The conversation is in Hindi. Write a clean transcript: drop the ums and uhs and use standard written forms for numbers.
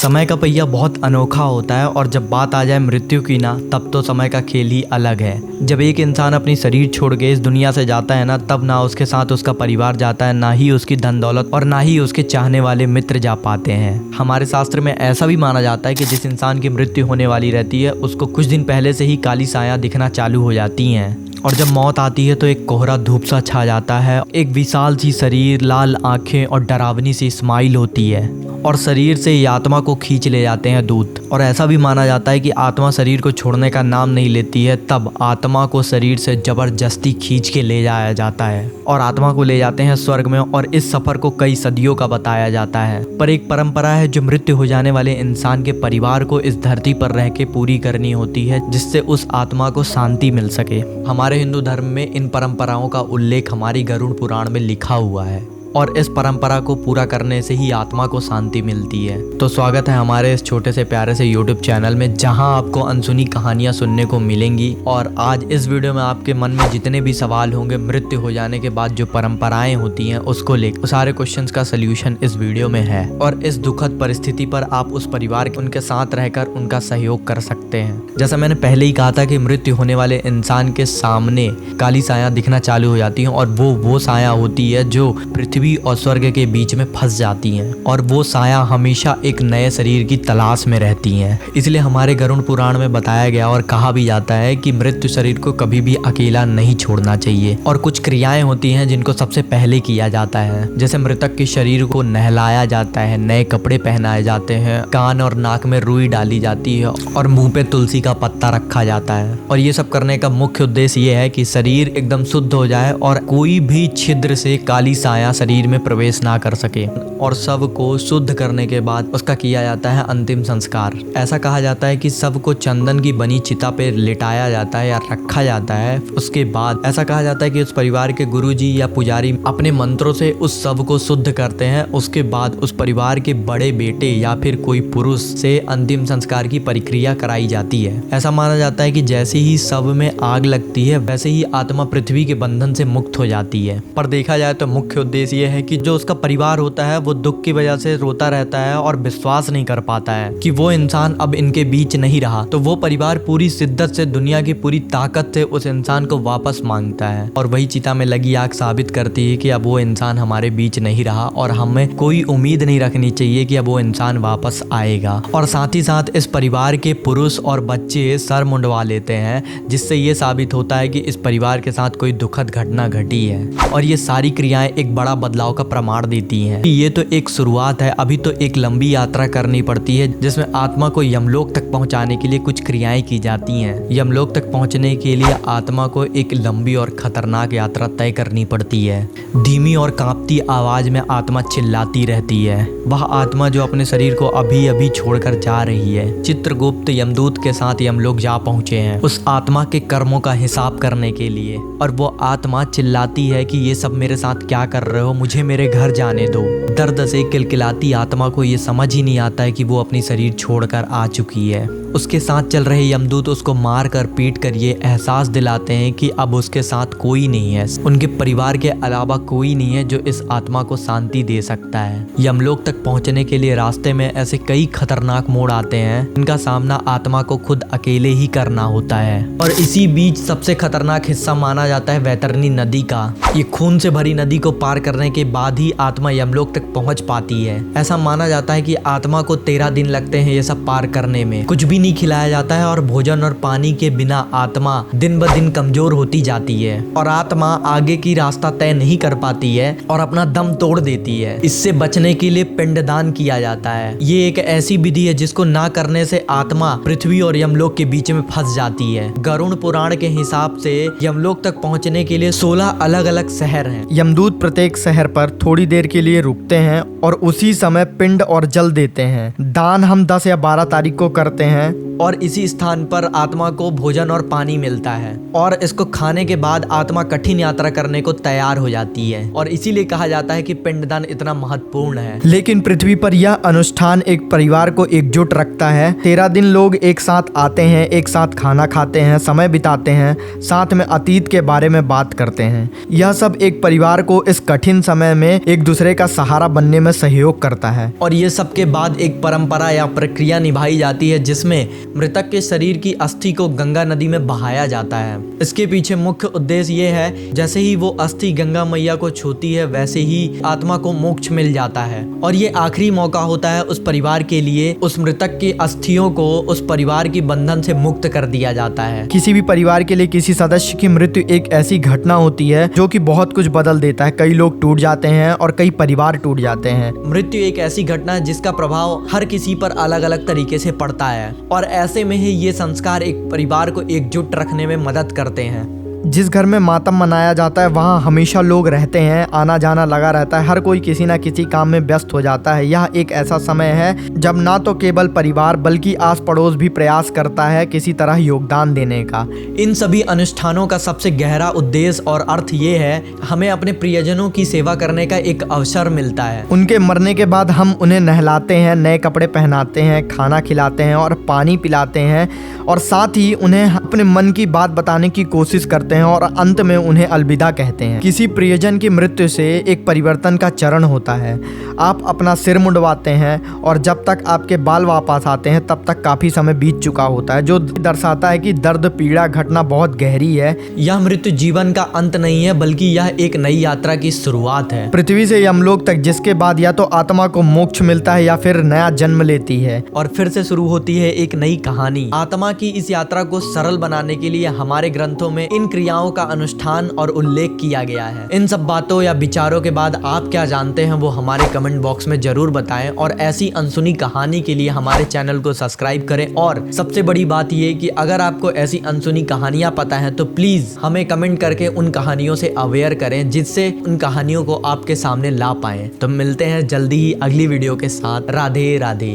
समय का पहिया बहुत अनोखा होता है और जब बात आ जाए मृत्यु की ना, तब तो समय का खेल ही अलग है। जब एक इंसान अपनी शरीर छोड़ के इस दुनिया से जाता है ना, तब ना उसके साथ उसका परिवार जाता है, ना ही उसकी धन दौलत और ना ही उसके चाहने वाले मित्र जा पाते हैं। हमारे शास्त्र में ऐसा भी माना जाता है कि जिस इंसान की मृत्यु होने वाली रहती है, उसको कुछ दिन पहले से ही काली साया दिखना चालू हो जाती हैं। और जब मौत आती है तो एक कोहरा धूप सा छा जाता है। एक विशाल सी शरीर, लाल आंखें और डरावनी सी स्माइल होती है और शरीर से ये आत्मा को खींच ले जाते हैं दूत। और ऐसा भी माना जाता है कि आत्मा शरीर को छोड़ने का नाम नहीं लेती है, तब आत्मा को शरीर से जबरदस्ती खींच के ले जाया जाता है और आत्मा को ले जाते हैं स्वर्ग में। और इस सफर को कई सदियों का बताया जाता है। पर एक परंपरा है जो मृत्यु हो जाने वाले इंसान के परिवार को इस धरती पर रह के पूरी करनी होती है, जिससे उस आत्मा को शांति मिल सके। हमारे हिंदू धर्म में इन परंपराओं का उल्लेख हमारी गरुड़ पुराण में लिखा हुआ है और इस परंपरा को पूरा करने से ही आत्मा को शांति मिलती है। तो स्वागत है हमारे इस छोटे से प्यारे से YouTube चैनल में, जहां आपको अनसुनी कहानियां सुनने को मिलेंगी। और आज इस वीडियो में आपके मन में जितने भी सवाल होंगे मृत्यु हो जाने के बाद जो परंपराएं होती हैं उसको लेकर, सारे क्वेश्चंस का सल्यूशन इस वीडियो में है। और इस दुखद परिस्थिति पर आप उस परिवार के उनके साथ रहकर उनका सहयोग कर सकते हैं। जैसा मैंने पहले ही कहा था कि मृत्यु होने वाले इंसान के सामने काली साया दिखना चालू हो जाती है और वो साया होती है जो पृथ्वी और स्वर्ग के बीच में फंस जाती हैं। और वो साया हमेशा एक नए शरीर की तलाश में रहती हैं। इसलिए हमारे गरुड़ पुराण में बताया गया और कहा भी जाता है कि मृत्यु शरीर को कभी भी अकेला नहीं छोड़ना चाहिए। और कुछ क्रियाएं होती हैं जिनको सबसे पहले किया जाता है, जैसे मृतक के शरीर को नहलाया जाता है, नए कपड़े पहनाए जाते हैं, कान और नाक में रुई डाली जाती है और मुंह पे तुलसी का पत्ता रखा जाता है। और ये सब करने का मुख्य उद्देश्य ये है कि शरीर एकदम शुद्ध हो जाए और कोई भी छिद्र से काली साया शरीर में प्रवेश ना कर सके। और शव को शुद्ध करने के बाद उसका किया जाता है अंतिम संस्कार। ऐसा कहा जाता है कि शव को चंदन की बनी चिता पे लिटाया जाता है या रखा जाता है। उसके बाद ऐसा कहा जाता है कि उस परिवार के गुरुजी या पुजारी अपने मंत्रों से उस शव को शुद्ध करते हैं। उसके बाद उस परिवार के बड़े बेटे या फिर कोई पुरुष से अंतिम संस्कार की प्रक्रिया कराई जाती है। ऐसा माना जाता है कि जैसे ही शव में आग लगती है, वैसे ही आत्मा पृथ्वी के बंधन से मुक्त हो जाती है। पर देखा जाए तो मुख्य उद्देश्य ये है कि जो उसका परिवार होता है वो दुख की वजह से रोता रहता है और विश्वास नहीं कर पाता है कि वो इंसान अब इनके बीच नहीं रहा। तो वो परिवार पूरी शिद्दत से, दुनिया की पूरी ताकत से उस इंसान को वापस मांगता है। और वही चिता में लगी आग साबित करती है कि अब वो इंसान हमारे बीच नहीं रहा और हमें कोई उम्मीद नहीं रखनी चाहिए कि अब वो इंसान वापस आएगा। और साथ ही साथ इस परिवार के पुरुष और बच्चे सर मुंडवा लेते हैं, जिससे ये साबित होता है कि इस परिवार के साथ कोई दुखद घटना घटी है। और ये सारी क्रियाएं एक बड़ा बदलाव का प्रमाण देती हैं। ये तो एक शुरुआत है, अभी तो एक लंबी यात्रा करनी पड़ती है, जिसमें आत्मा को यमलोक तक पहुंचाने के लिए कुछ क्रियाएं की जाती हैं। यमलोक तक पहुंचने के लिए आत्मा को एक लंबी और खतरनाक यात्रा तय करनी पड़ती है। धीमी और कांपती आवाज में आत्मा चिल्लाती रहती है। वह आत्मा जो अपने शरीर को अभी अभी छोड़कर जा रही है। चित्रगुप्त यमदूत के साथ यमलोक जा पहुंचे हैं उस आत्मा के कर्मों का हिसाब करने के लिए। और वो आत्मा चिल्लाती है कि ये सब मेरे साथ क्या कर रहे हो, मुझे मेरे घर जाने दो। दर्द से किलकिलाती आत्मा को ये समझ ही नहीं आता है कि वो अपनी शरीर छोड़कर आ चुकी है। उसके साथ चल रहे यमदूत उसको मार कर पीट कर ये एहसास दिलाते हैं कि अब उसके साथ कोई नहीं है, उनके परिवार के अलावा कोई नहीं है जो इस आत्मा को शांति दे सकता है। यमलोक तक पहुंचने के लिए रास्ते में ऐसे कई खतरनाक मोड़ आते हैं, इनका सामना आत्मा को खुद अकेले ही करना होता है। और इसी बीच सबसे खतरनाक हिस्सा माना जाता है वैतरणी नदी का। ये खून से भरी नदी को पार करने के बाद ही आत्मा यमलोक तक पहुंच पाती है। ऐसा माना जाता है कि आत्मा को 13 दिन लगते हैं ये सब पार करने में। कुछ भी नहीं खिलाया जाता है और भोजन और पानी के बिना आत्मा दिन ब दिन कमजोर होती जाती है और आत्मा आगे की रास्ता तय नहीं कर पाती है और अपना दम तोड़ देती है। इससे बचने के लिए पिंडदान किया जाता है। ये एक ऐसी विधि है जिसको ना करने से आत्मा पृथ्वी और यमलोक के बीच में फंस जाती है। गरुड़ पुराण के हिसाब से यमलोक तक पहुंचने के लिए 16 अलग अलग शहर हैं। यमदूत प्रत्येक शहर पर थोड़ी देर के लिए रुकते हैं और उसी समय पिंड और जल देते हैं। दान हम 10 या 12 तारीख को करते हैं और इसी स्थान पर आत्मा को भोजन और पानी मिलता है और इसको खाने के बाद आत्मा कठिन यात्रा करने को तैयार हो जाती है और इसीलिए कहा जाता है कि पिंडदान इतना महत्वपूर्ण है। लेकिन पृथ्वी पर यह अनुष्ठान एक परिवार को एकजुट रखता है। 13 दिन लोग एक साथ आते हैं, एक साथ खाना खाते हैं, समय बिताते हैं, साथ में अतीत के बारे में बात करते हैं। यह सब एक परिवार को इस कठिन समय में एक दूसरे का सहारा बनने में सहयोग करता है। और ये सब के बाद एक परंपरा या प्रक्रिया निभाई जाती है जिसमें मृतक के शरीर की अस्थि को गंगा नदी में बहाया जाता है। इसके पीछे मुख्य उद्देश्य ये है, जैसे ही वो अस्थि गंगा मैया को छूती है वैसे ही आत्मा को मोक्ष मिल जाता है और ये आखिरी मौका होता है उस परिवार के लिए, उस मृतक की अस्थियों को उस परिवार की बंधन से मुक्त कर दिया जाता है। किसी भी परिवार के लिए किसी सदस्य की मृत्यु एक ऐसी घटना होती है जो कि बहुत कुछ बदल देता है। कई लोग टूट जाते हैं और कई परिवार टूट जाते हैं। मृत्यु एक ऐसी घटना है जिसका प्रभाव हर किसी पर अलग अलग तरीके से पड़ता है और ऐसे में ही ये संस्कार एक परिवार को एकजुट रखने में मदद करते हैं। जिस घर में मातम मनाया जाता है वहाँ हमेशा लोग रहते हैं, आना जाना लगा रहता है, हर कोई किसी ना किसी काम में व्यस्त हो जाता है। यह एक ऐसा समय है जब ना तो केवल परिवार बल्कि आस पड़ोस भी प्रयास करता है किसी तरह योगदान देने का। इन सभी अनुष्ठानों का सबसे गहरा उद्देश्य और अर्थ ये है, हमें अपने प्रियजनों की सेवा करने का एक अवसर मिलता है। उनके मरने के बाद हम उन्हें नहलाते हैं, नए कपड़े पहनाते हैं, खाना खिलाते हैं और पानी पिलाते हैं और साथ ही उन्हें अपने मन की बात बताने की कोशिश करते हैं और अंत में उन्हें अलविदा कहते हैं। किसी प्रियजन की मृत्यु से एक परिवर्तन का चरण होता है। आप अपना सिर मुंडवाते हैं और जब तक आपके बाल वापस आते हैं तब तक काफी समय बीत चुका होता है, जो दर्शाता है कि दर्द पीड़ा घटना बहुत गहरी है। यह मृत्यु जीवन का अंत नहीं है बल्कि यह एक नई यात्रा की शुरुआत है, पृथ्वी से यमलोक तक, जिसके बाद या तो आत्मा को मोक्ष मिलता है या फिर नया जन्म लेती है और फिर से शुरू होती है एक नई कहानी। आत्मा की इस यात्रा को सरल बनाने के लिए हमारे ग्रंथों में इन क्रियाओं का अनुष्ठान और उल्लेख किया गया है। इन सब बातों या विचारों के बाद आप क्या जानते हैं वो हमारे कमेंट बॉक्स में जरूर बताएं और ऐसी अनसुनी कहानी के लिए हमारे चैनल को सब्सक्राइब करें। और सबसे बड़ी बात ये कि अगर आपको ऐसी अनसुनी कहानियां पता है तो प्लीज हमें कमेंट करके उन कहानियों से अवेयर करें, जिससे उन कहानियों को आपके सामने ला पाएं। तो मिलते हैं जल्दी ही अगली वीडियो के साथ। राधे राधे।